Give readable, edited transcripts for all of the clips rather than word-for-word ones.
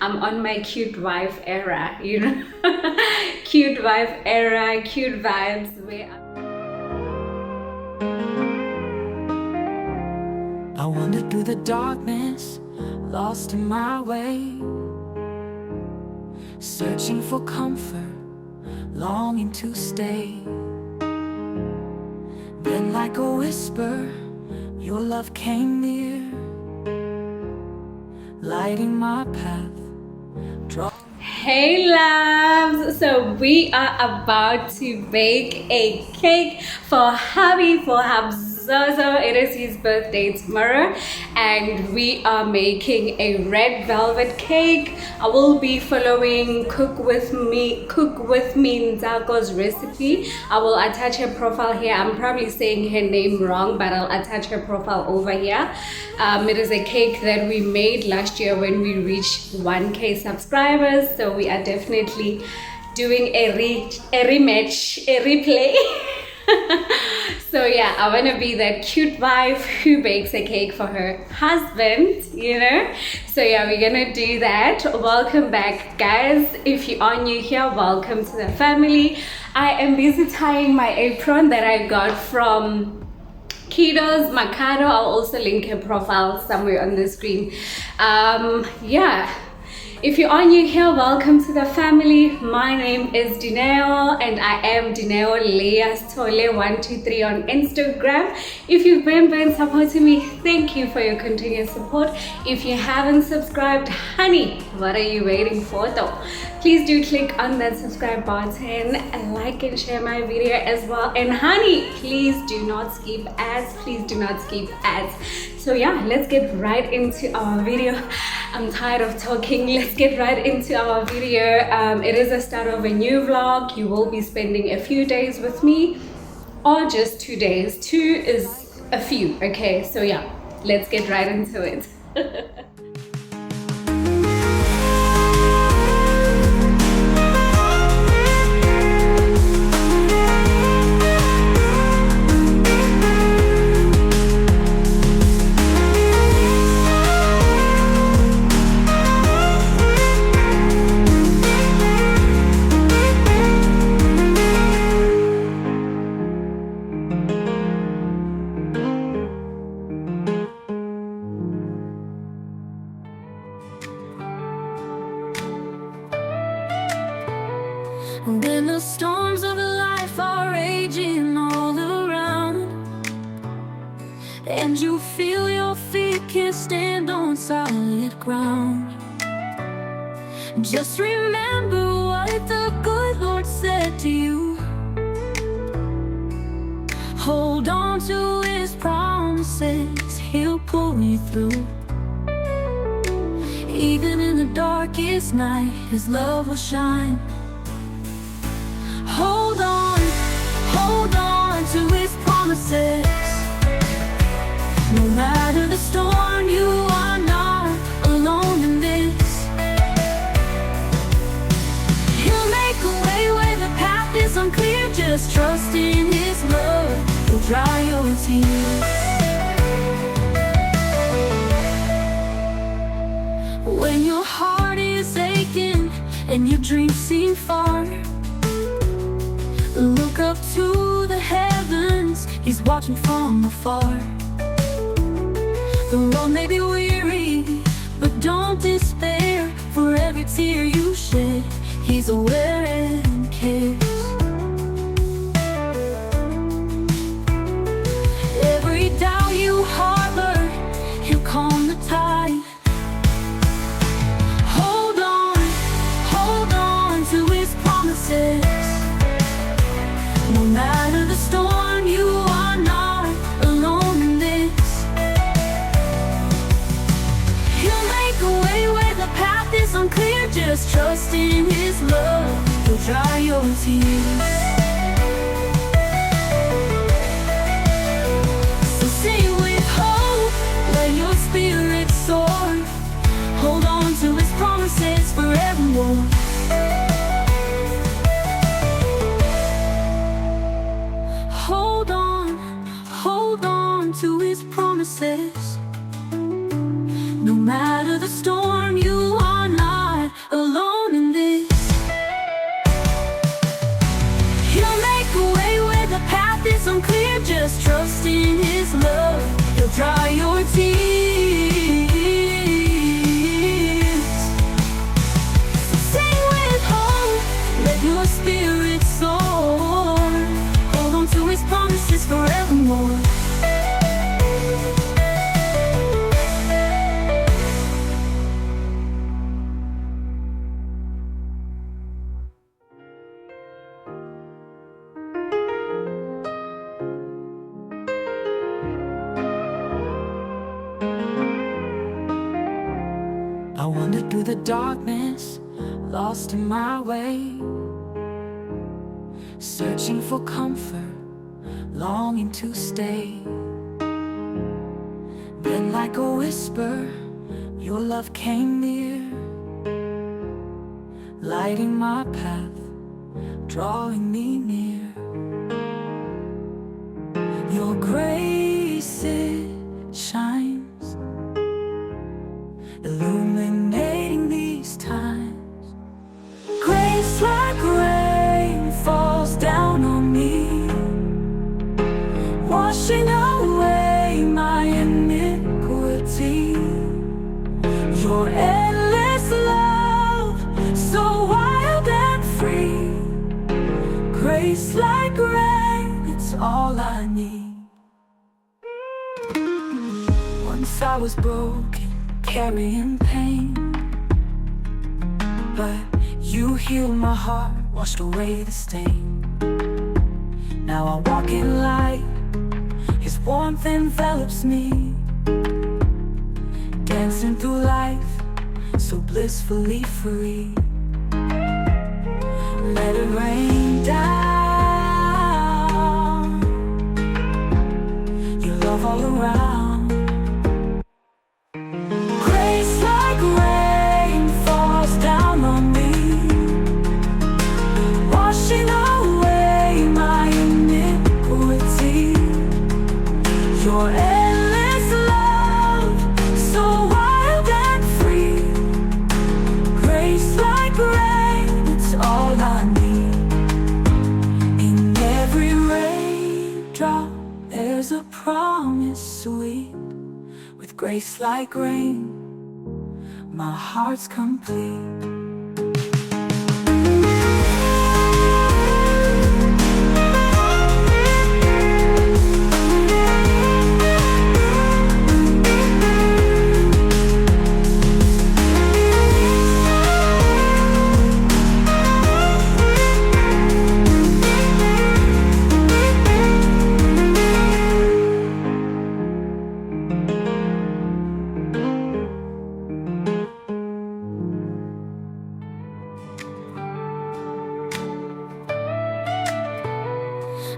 I'm on my cute wife era, you know. Cute wife era, cute vibes where I wandered through the darkness, lost in my way, searching for comfort, longing to stay. Then like a whisper, your love came near, lighting my path. Hey loves, so we are about to bake a cake for hubby, for Habzozo. It is his birthday tomorrow and we are making a red velvet cake. I will be following cook with me Nzako's recipe. I will attach her profile here. I'm probably saying her name wrong, but I'll attach her profile over here. It is a cake that we made last year when we reached 1K subscribers, so we are definitely doing a replay. So yeah, I want to be that cute wife who bakes a cake for her husband, you know. So yeah, we're gonna do that. Welcome back, guys. If you are new here, welcome to the family. I am busy tying my apron that I got from Kiddo's Mercado. I'll also link her profile somewhere on the screen. Yeah, if you are new here, welcome to the family. My name is Dineo and I am Dineo Leah Stole 123 on Instagram. If you've been supporting me, thank you for your continued support. If you haven't subscribed, honey, what are you waiting for though? Please do click on that subscribe button and like and share my video as well. And honey, please do not skip ads. Please do not skip ads. So yeah, let's get right into our video. I'm tired of talking. Let's get right into our video. It is the start of a new vlog. You will be spending a few days with me, or just 2 days. 2 is a few, okay? So yeah, let's get right into it. When the storms of life are raging all around, and you feel your feet can't stand on solid ground, just remember what the good Lord said to you. Hold on to His promises, He'll pull you through. Even in the darkest night, His love will shine. Hold on to His promises. No matter the storm, you are not alone in this. He'll make a way where the path is unclear. Just trust in His love, He'll dry your tears. When your heart is aching and your dreams seem far, look up to the heavens, He's watching from afar. The road may be weary, but don't despair. For every tear you shed, He's aware and cares. Every doubt you harbor, He'll calm the tide. Hold on to His promises. No matter the storm, you are not alone in this. He'll make a way where the path is unclear. Just trust in His love, He'll dry your tears. So sing with hope, let your spirit soar. Hold on to His promises forevermore. Hold on to His promises. No matter the storm, you are not wandered through the darkness, lost in my way, searching for comfort, longing to stay. Then like a whisper, your love came near, lighting my path, drawing me near. Your grace, it shines, illuminating these times. Grace like rain falls down on me, washing away my iniquity. Your endless love, so wild and free. Grace like rain, it's all I need. Once I was broken, carrying pain, but you healed my heart, washed away the stain. Now I walk in light, His warmth envelops me, dancing through life, so blissfully free. Let it rain down, your love all around. Grace like rain falls down on me, washing away my iniquity. Your endless love, so wild and free. Grace like rain, it's all I need. In every raindrop, there's a promise sweet. With grace like rain, my heart's complete.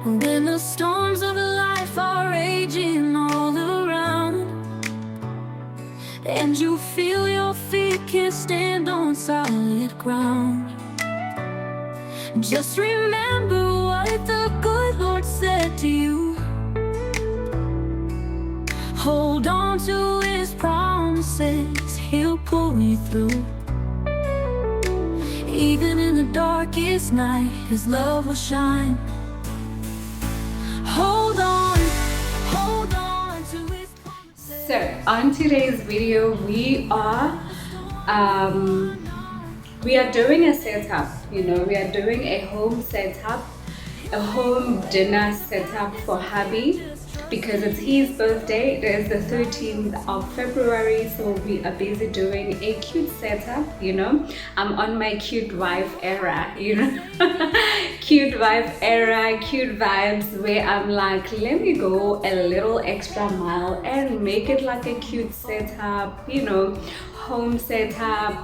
When the storms of life are raging all around, and you feel your feet can't stand on solid ground, just remember what the good Lord said to you. Hold on to His promises, He'll pull me through. Even in the darkest night, His love will shine. Hold on to His promises. So on today's video, we are doing a setup. We are doing a home setup, a home dinner setup for hubby, because it's his birthday. It is the 13th of February, so we are busy doing a cute setup. I'm on my cute wife era, cute wife era, cute vibes, where I'm like, let me go a little extra mile and make it like a cute setup, home setup,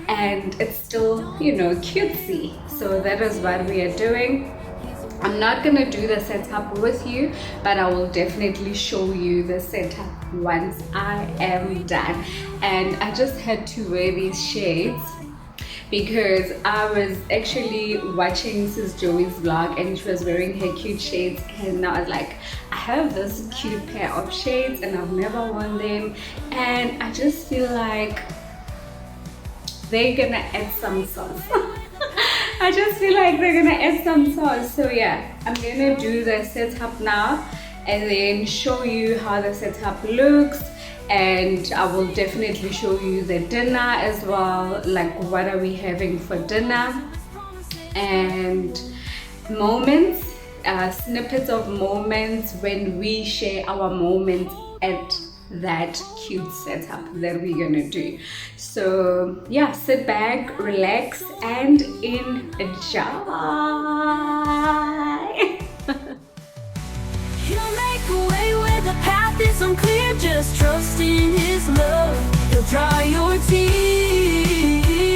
and it's still, cutesy. So that is what we are doing. I'm not gonna do the setup with you, but I will definitely show you the setup once I am done. And I just had to wear these shades because I was actually watching Sis Joey's vlog and she was wearing her cute shades, and I was like, I have this cute pair of shades and I've never worn them, and I just feel like they're gonna add some sauce. I just feel like they're gonna add some sauce. So yeah, I'm gonna do the setup now and then show you how the setup looks, and I will definitely show you the dinner as well, like what are we having for dinner, and moments, snippets of moments when we share our moments at that cute setup that we're gonna do. So yeah, sit back, relax, and enjoy. He'll make a way where the path path is unclear, just trust in His love. He'll dry your tears.